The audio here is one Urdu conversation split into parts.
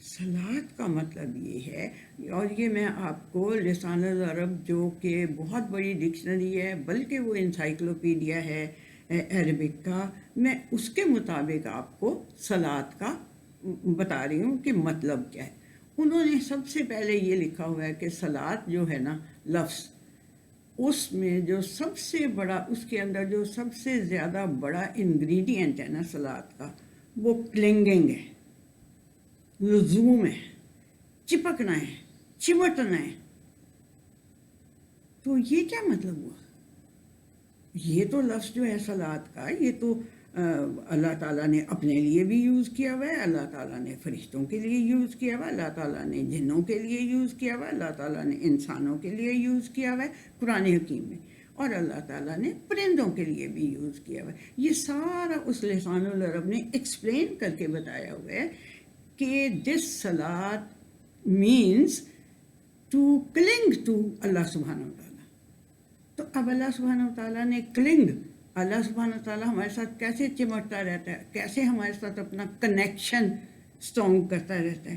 صلات کا مطلب یہ ہے، اور یہ میں آپ کو لسان العرب جو کہ بہت بڑی ڈکشنری ہے، بلکہ وہ انسائکلوپیڈیا ہے عربک کا، میں اس کے مطابق آپ کو صلات کا بتا رہی ہوں کہ مطلب کیا ہے۔ انہوں نے سب سے پہلے یہ لکھا ہوا ہے کہ صلات جو ہے نا لفظ، اس میں جو سب سے بڑا، اس کے اندر جو سب سے زیادہ بڑا انگریڈینٹ ہے نا صلات کا، وہ کلنگنگ ہے، لزوم ہے، چپکنا ہے، چمٹنا ہے۔ تو یہ کیا مطلب ہوا؟ یہ تو لفظ جو ہے صلات کا، یہ تو اللہ تعالیٰ نے اپنے لیے بھی یوز کیا ہوا ہے، اللہ تعالیٰ نے فرشتوں کے لیے یوز کیا ہوا ہے، اللہ تعالیٰ نے جنوں کے لیے یوز کیا ہوا ہے، اللہ تعالیٰ نے انسانوں کے لیے یوز کیا ہوا ہے قرآن حکیم میں، اور اللہ تعالیٰ نے پرندوں کے لیے بھی یوز کیا ہوا ہے۔ یہ سارا اس لسان العرب نے ایکسپلین کر کے بتایا ہوا ہے کہ دس صلات مینس ٹو کلنگ ٹو اللہ سبحانہ و تعالیٰ۔ تو اب اللہ سبحانہ و تعالیٰ نے کلنگ، اللہ سبحانہ و تعالیٰ ہمارے ساتھ کیسے چمٹتا رہتا ہے، کیسے ہمارے ساتھ اپنا کنیکشن اسٹرانگ کرتا رہتا ہے،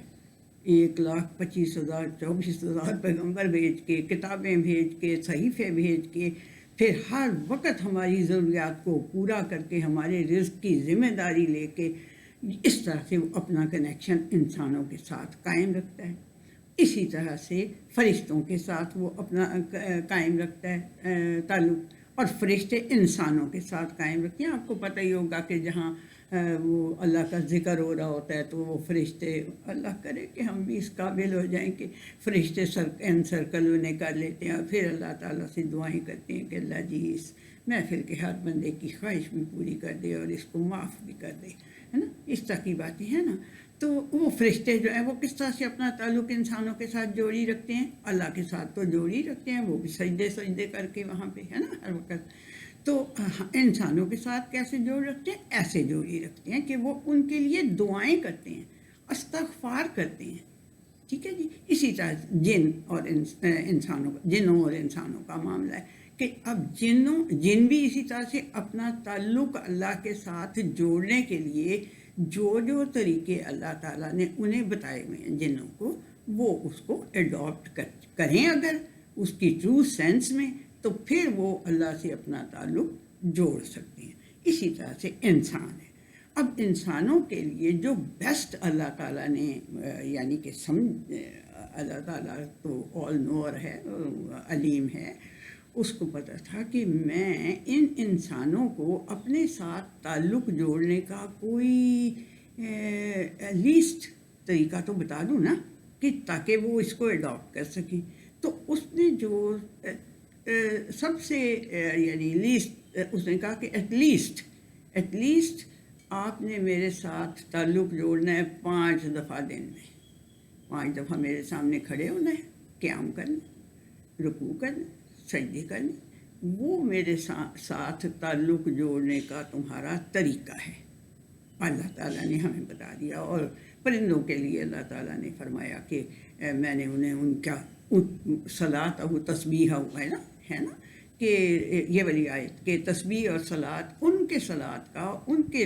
1,25,000 24,000 پیغمبر بھیج کے، کتابیں بھیج کے، صحیفے بھیج کے، پھر ہر وقت ہماری ضروریات کو پورا کر کے، ہمارے رزق کی ذمہ داری لے کے، اس طرح سے وہ اپنا کنیکشن انسانوں کے ساتھ قائم رکھتا ہے۔ اسی طرح سے فرشتوں کے ساتھ وہ اپنا قائم رکھتا ہے تعلق، اور فرشتے انسانوں کے ساتھ قائم رکھتے ہیں۔ آپ کو پتہ ہی ہوگا کہ جہاں وہ اللہ کا ذکر ہو رہا ہوتا ہے تو وہ فرشتے، اللہ کرے کہ ہم بھی اس قابل ہو جائیں کہ فرشتے سرکل انہیں کر لیتے ہیں، اور پھر اللہ تعالیٰ سے دعائیں کرتے ہیں کہ اللہ جی اس محفل کے ہر بندے کی خواہش بھی پوری کر دے اور اس کو معاف بھی کر دے، ہے نا، اس طرح کی باتیں ہیں نا۔ تو وہ فرشتے جو ہیں وہ کس طرح سے اپنا تعلق انسانوں کے ساتھ جوڑی رکھتے ہیں؟ اللہ کے ساتھ تو جوڑی رکھتے ہیں، وہ بھی سجدے کر کے وہاں پہ، ہے نا، ہر وقت۔ تو انسانوں کے ساتھ کیسے جوڑ رکھتے ہیں؟ ایسے جوڑی رکھتے ہیں کہ وہ ان کے لیے دعائیں کرتے ہیں، استغفار کرتے ہیں، ٹھیک ہے جی۔ اسی طرح جنوں اور انسانوں کا معاملہ ہے کہ اب جن بھی اسی طرح سے اپنا تعلق اللہ کے ساتھ جوڑنے کے لیے جو طریقے اللہ تعالیٰ نے انہیں بتائے ہوئے ہیں جنوں کو، وہ اس کو ایڈاپٹ کریں اگر اس کی ٹرو سینس میں، تو پھر وہ اللہ سے اپنا تعلق جوڑ سکتے ہیں۔ اسی طرح سے انسان ہے۔ اب انسانوں کے لیے جو بیسٹ اللہ تعالیٰ نے یعنی کہ اللہ تعالیٰ تو آل نور ہے، علیم ہے، اس کو پتہ تھا کہ میں ان انسانوں کو اپنے ساتھ تعلق جوڑنے کا کوئی لیسٹ طریقہ تو بتا دوں نا، کہ تاکہ وہ اس کو اڈاپٹ کر سکیں۔ تو اس نے جو سب سے یعنی لیسٹ، اس نے کہا کہ ایٹ لیسٹ آپ نے میرے ساتھ تعلق جوڑنا ہے 5 دفعہ دن میں، 5 دفعہ میرے سامنے کھڑے ہونا ہے، قیام کرنا، رکوع کرنا، سجدے کرنے، وہ میرے ساتھ تعلق جوڑنے کا تمہارا طریقہ ہے، اللہ تعالیٰ نے ہمیں بتا دیا۔ اور پرندوں کے لیے اللہ تعالیٰ نے فرمایا کہ میں نے انہیں ان کا صلات اور تسبیح ہے نا کہ یہ والی آیت کہ تسبیح اور صلات، ان کے صلات کا، ان کے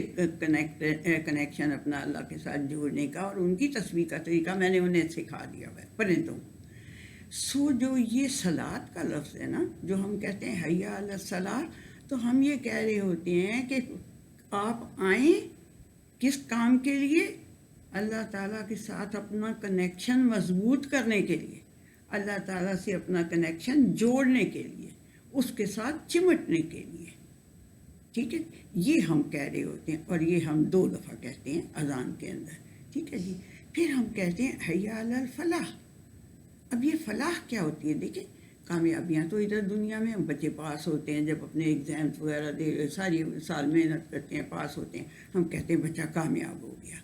کنیکشن اپنا اللہ کے ساتھ جوڑنے کا اور ان کی تسبیح کا طریقہ میں نے انہیں سکھا دیا ہوا ہے پرندوں کو۔ جو یہ صلات کا لفظ ہے نا، جو ہم کہتے ہیں حی علی الصلاۃ، تو ہم یہ کہہ رہے ہوتے ہیں کہ آپ آئیں کس کام کے لیے؟ اللہ تعالیٰ کے ساتھ اپنا کنیکشن مضبوط کرنے کے لیے، اللہ تعالیٰ سے اپنا کنیکشن جوڑنے کے لیے، اس کے ساتھ چمٹنے کے لیے، ٹھیک ہے۔ یہ ہم کہہ رہے ہوتے ہیں، اور یہ ہم 2 دفعہ کہتے ہیں اذان کے اندر، ٹھیک ہے جی۔ پھر ہم کہتے ہیں حی علی الفلاح۔ اب یہ فلاح کیا ہوتی ہے؟ دیکھیں، کامیابیاں تو ادھر دنیا میں بچے پاس ہوتے ہیں، جب اپنے ایگزامس وغیرہ دے ساری سال محنت کرتے ہیں، پاس ہوتے ہیں، ہم کہتے ہیں بچہ کامیاب ہو گیا۔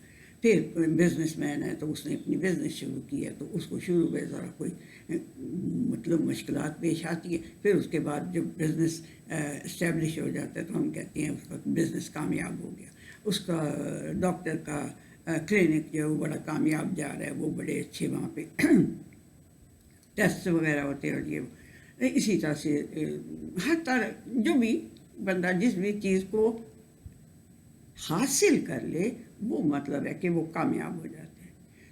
پھر بزنس مین ہے تو اس نے اپنی بزنس شروع کی ہے، تو اس کو شروع میں ذرا کوئی مطلب مشکلات پیش آتی ہے، پھر اس کے بعد جب بزنس اسٹیبلش ہو جاتا ہے تو ہم کہتے ہیں اس کا بزنس کامیاب ہو گیا۔ اس کا ڈاکٹر کا کلینک جو ہے وہ بڑا کامیاب جا رہا ہے، وہ بڑے اچھے وہاں پہ ٹیسٹ وغیرہ ہوتے ہیں، اور یہ اسی طرح سے ہر طرح جو بھی بندہ جس بھی چیز کو حاصل کر لے، وہ مطلب ہے کہ وہ کامیاب ہو جاتا ہے۔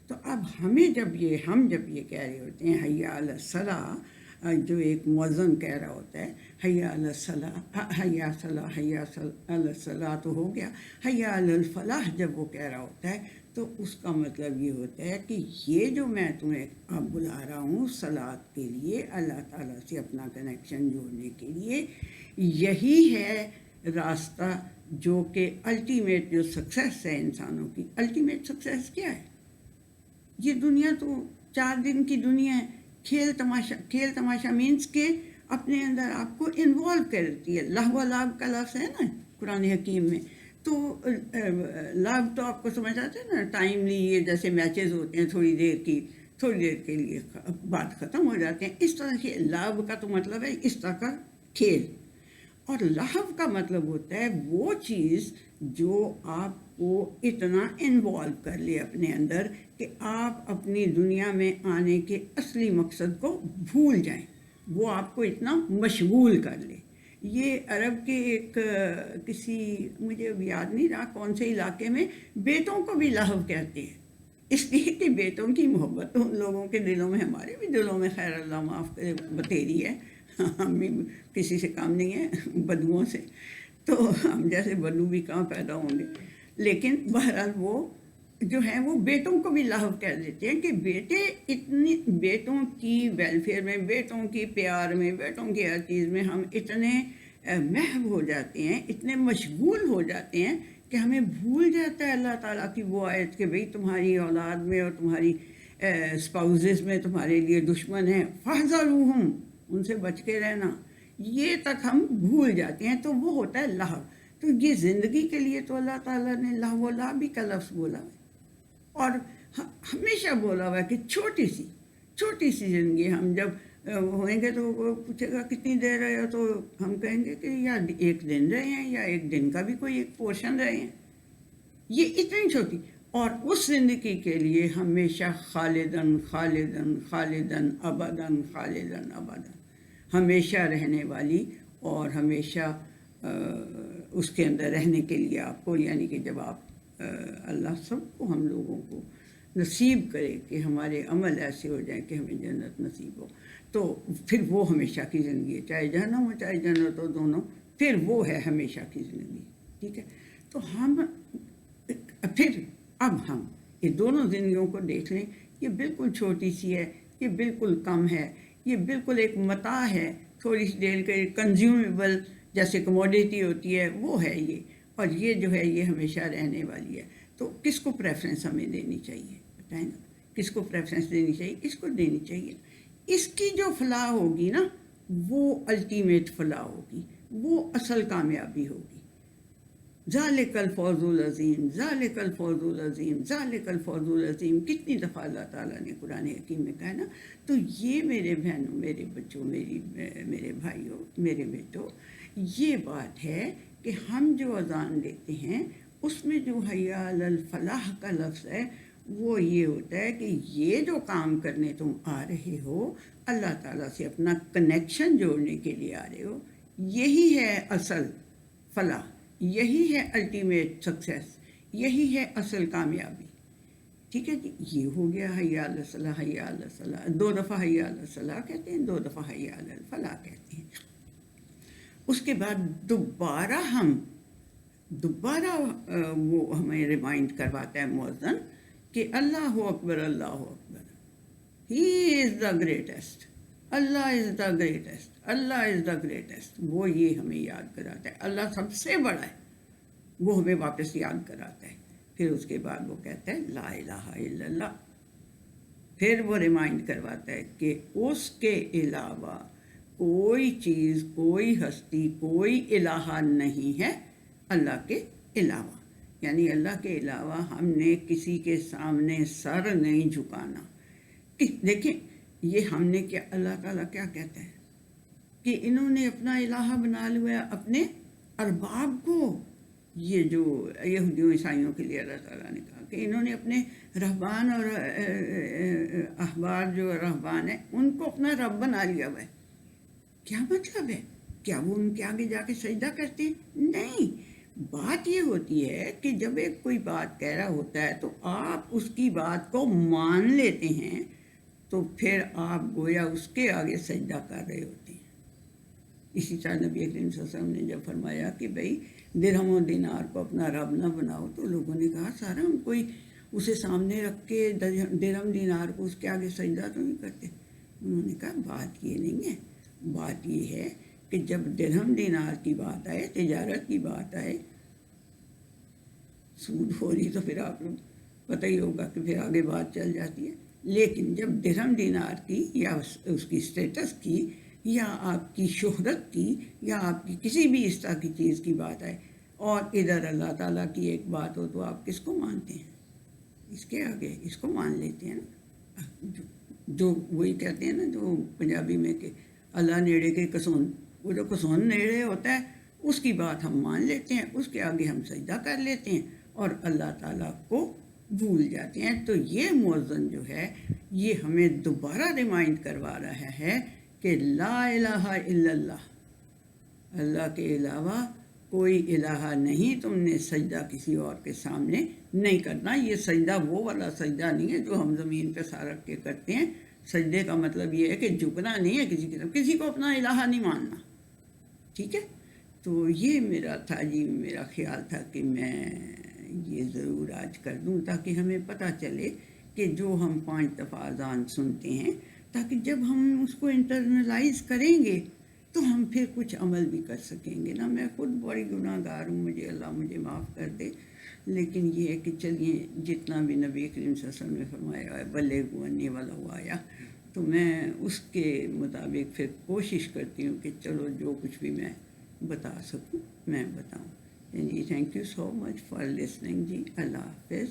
تو اب ہم جب یہ کہہ رہے ہوتے ہیں حی علی الصلاۃ، جو ایک مؤذن کہہ رہا ہوتا ہے حی علی الصلاۃ، حی علی الصلاۃ، حی علی الصلاۃ تو ہو گیا، حی علی الفلاح جب وہ کہہ رہا ہوتا ہے تو اس کا مطلب یہ ہوتا ہے کہ یہ جو میں تمہیں اب بلا رہا ہوں صلاۃ کے لیے، اللہ تعالیٰ سے اپنا کنیکشن جوڑنے کے لیے، یہی ہے راستہ جو کہ الٹیمیٹ جو سکسیس ہے انسانوں کی۔ الٹیمیٹ سکسیس کیا ہے؟ یہ دنیا تو 4 دن کی دنیا ہے، کھیل تماشا مینس کہ اپنے اندر آپ کو انوالو کرتی ہے۔ لہو و لعب کا لفظ ہے نا قرآن حکیم میں، تو لعب تو آپ کو سمجھ آتا ہے نا، ٹائملی، یہ جیسے میچز ہوتے ہیں تھوڑی دیر کے لیے بات ختم ہو جاتے ہیں، اس طرح سے لعب کا تو مطلب ہے اس طرح کا کھیل، اور لہو کا مطلب ہوتا ہے وہ چیز جو آپ کو اتنا انوالو کر لے اپنے اندر کہ آپ اپنی دنیا میں آنے کے اصلی مقصد کو بھول جائیں، وہ آپ کو اتنا مشغول کر لے۔ یہ عرب کے ایک مجھے یاد نہیں رہا کون سے علاقے میں بیٹوں کو بھی لہو کہتے ہیں، اس لیے کہ بیٹوں کی محبت تو ان لوگوں کے دلوں میں، ہمارے بھی دلوں میں خیر اللہ معاف کرے بتیری ہے، ہم بھی کسی سے کام نہیں ہیں بدوؤں سے، تو ہم جیسے بدو بھی کہاں پیدا ہوں گے، لیکن بہرحال وہ جو ہیں وہ بیٹوں کو بھی لہو کہہ دیتے ہیں کہ بیٹوں کی ویلفیئر میں، بیٹوں کی پیار میں، بیٹوں کی ہر چیز میں ہم اتنے محو ہو جاتے ہیں، اتنے مشغول ہو جاتے ہیں کہ ہمیں بھول جاتا ہے اللہ تعالیٰ کی وہ آیت کہ بھئی تمہاری اولاد میں اور تمہاری اسپاؤزز میں تمہارے لیے دشمن ہیں، فاحذروہم، ان سے بچ کے رہنا، یہ تک ہم بھول جاتے ہیں، تو وہ ہوتا ہے لہو۔ تو یہ زندگی کے لیے تو اللہ تعالیٰ نے لہو و لعب کا لفظ بولا ہے، اور ہمیشہ بولا ہوا ہے کہ چھوٹی سی زندگی، ہم جب ہوئیں گے تو وہ پوچھے گا کتنی دیر رہے ہو، تو ہم کہیں گے کہ یا 1 دن رہے ہیں یا 1 دن کا بھی کوئی ایک پورشن رہے ہیں، یہ اتنی چھوٹی، اور اس زندگی کے لیے ہمیشہ خالدن خالدن خالدن ابدن خالدن ابدن، ہمیشہ رہنے والی، اور ہمیشہ اس کے اندر رہنے کے لیے آپ کو، یعنی کہ جب آپ اللہ سب کو، ہم لوگوں کو نصیب کرے کہ ہمارے عمل ایسے ہو جائیں کہ ہمیں جنت نصیب ہو، تو پھر وہ ہمیشہ کی زندگی ہے، چاہے جہنم ہو چاہے جنت ہو، دونوں، پھر وہ ہے ہمیشہ کی زندگی، ٹھیک ہے۔ تو اب ہم یہ دونوں زندگیوں کو دیکھ لیں، یہ بالکل چھوٹی سی ہے، یہ بالکل کم ہے، یہ بالکل ایک متاع ہے، تھوڑی سی دیر کے کنزیومیبل جیسے کموڈیٹی ہوتی ہے وہ ہے یہ، اور یہ جو ہے یہ ہمیشہ رہنے والی ہے۔ تو کس کو پریفرنس ہمیں دینی چاہیے؟ بتائیں نا، کس کو پریفرنس دینی چاہیے؟ اس کو دینی چاہیے، اس کی جو فلاح ہوگی نا وہ الٹیمیٹ فلاح ہوگی، وہ اصل کامیابی ہوگی۔ ذالک الفوز العظیم، ذالک الفوز العظیم، ذالک الفوز العظیم، کتنی دفعہ اللہ تعالیٰ نے قرآن حکیم میں کہا نا۔ تو یہ میرے بہنوں، میرے بچوں، میرے بھائیوں، میرے بیٹوں، یہ بات ہے کہ ہم جو اذان دیتے ہیں اس میں جو حی علی الفلاح کا لفظ ہے وہ یہ ہوتا ہے کہ یہ جو کام کرنے تم آ رہے ہو، اللہ تعالیٰ سے اپنا کنیکشن جوڑنے کے لیے آ رہے ہو، یہی ہے اصل فلاح، یہی ہے الٹیمیٹ سکسیس، یہی ہے اصل کامیابی، ٹھیک ہے جی۔ یہ ہو گیا حی علی الصلاح، حی علی الصلاح، 2 دفعہ حی علی الصلاح کہتے ہیں، 2 دفعہ حی علی الفلاح کہتے ہیں۔ اس کے بعد دوبارہ وہ ہمیں ریمائنڈ کرواتا ہے مؤذن کہ اللہ اکبر، اللہ اکبر، ہی از دا گریٹسٹ، اللہ از دا گریٹسٹ، اللہ از دا گریٹسٹ، وہ یہ ہمیں یاد کراتا ہے، اللہ سب سے بڑا ہے، وہ ہمیں واپس یاد کراتا ہے۔ پھر اس کے بعد وہ کہتا ہے لا الہ الا اللہ، پھر وہ ریمائنڈ کرواتا ہے کہ اس کے علاوہ کوئی چیز، کوئی ہستی، کوئی الہ نہیں ہے اللہ کے علاوہ، یعنی اللہ کے علاوہ ہم نے کسی کے سامنے سر نہیں جھکانا۔ دیکھیں یہ ہم نے کیا، اللہ تعالیٰ کیا کہتا ہے کہ انہوں نے اپنا الہ بنا لیا اپنے ارباب کو، یہ جو یہودیوں عیسائیوں کے لیے اللہ تعالیٰ نے کہا کہ انہوں نے اپنے رہبان اور احبار جو رہبان ہیں ان کو اپنا رب بنا لیا ہوا ہے۔ کیا مطلب ہے؟ کیا وہ ان کے آگے جا کے سجدہ کرتے ہیں؟ نہیں، بات یہ ہوتی ہے کہ جب ایک کوئی بات کہہ رہا ہوتا ہے تو آپ اس کی بات کو مان لیتے ہیں تو پھر آپ گویا اس کے آگے سجدہ کر رہے ہوتے ہیں. اسی طرح نبی کریم صلی اللہ علیہ وسلم نے جب فرمایا کہ بھائی درہم و دینار کو اپنا رب نہ بناؤ تو لوگوں نے کہا سارا ہم کوئی اسے سامنے رکھ کے درہم دینار کو اس کے آگے سجدہ تو نہیں کرتے. انہوں نے کہا بات یہ نہیں ہے، بات یہ ہے کہ جب درہم دینار کی بات آئے، تجارت کی بات آئے، سود ہو رہی تو پھر آپ لوگ پتہ ہی ہوگا کہ پھر آگے بات چل جاتی ہے. لیکن جب درہم دینار کی یا اس کی اسٹیٹس کی یا آپ کی شہرت کی یا آپ کی کسی بھی اس طرح کی چیز کی بات آئے اور ادھر اللہ تعالیٰ کی ایک بات ہو تو آپ کس کو مانتے ہیں؟ اس کے آگے اس کو مان لیتے ہیں نا. جو وہی کہتے ہیں نا جو پنجابی میں کہ اللہ نیڑے کے کسون، وہ جو کسون نیڑے ہوتا ہے اس کی بات ہم مان لیتے ہیں، اس کے آگے ہم سجدہ کر لیتے ہیں اور اللہ تعالیٰ کو بھول جاتے ہیں. تو یہ مؤذن جو ہے یہ ہمیں دوبارہ ریمائنڈ کروا رہا ہے کہ لا الہ الا اللہ، اللہ کے علاوہ کوئی الہ نہیں، تم نے سجدہ کسی اور کے سامنے نہیں کرنا. یہ سجدہ وہ والا سجدہ نہیں ہے جو ہم زمین پہ سر رکھ کے کرتے ہیں. سجدے کا مطلب یہ ہے کہ جھکنا نہیں ہے کسی کی طرف، کسی کو اپنا الہ نہیں ماننا. ٹھیک ہے، تو یہ میرا تھا جی، میرا خیال تھا کہ میں یہ ضرور آج کر دوں تاکہ ہمیں پتہ چلے کہ جو ہم 5 دفعہ اذان سنتے ہیں، تاکہ جب ہم اس کو انٹرنلائز کریں گے تو ہم پھر کچھ عمل بھی کر سکیں گے نا. میں خود بڑی گناہ گار ہوں، اللہ مجھے معاف کر دے. لیکن یہ ہے کہ چلیے جتنا بھی نبی کریم صلی اللہ علیہ وسلم نے فرمایا ہے بلغوا عنی ولو آیا، تو میں اس کے مطابق پھر کوشش کرتی ہوں کہ چلو جو کچھ بھی میں بتا سکوں میں بتاؤں. جی thank you so much for listening جی. اللہ حافظ.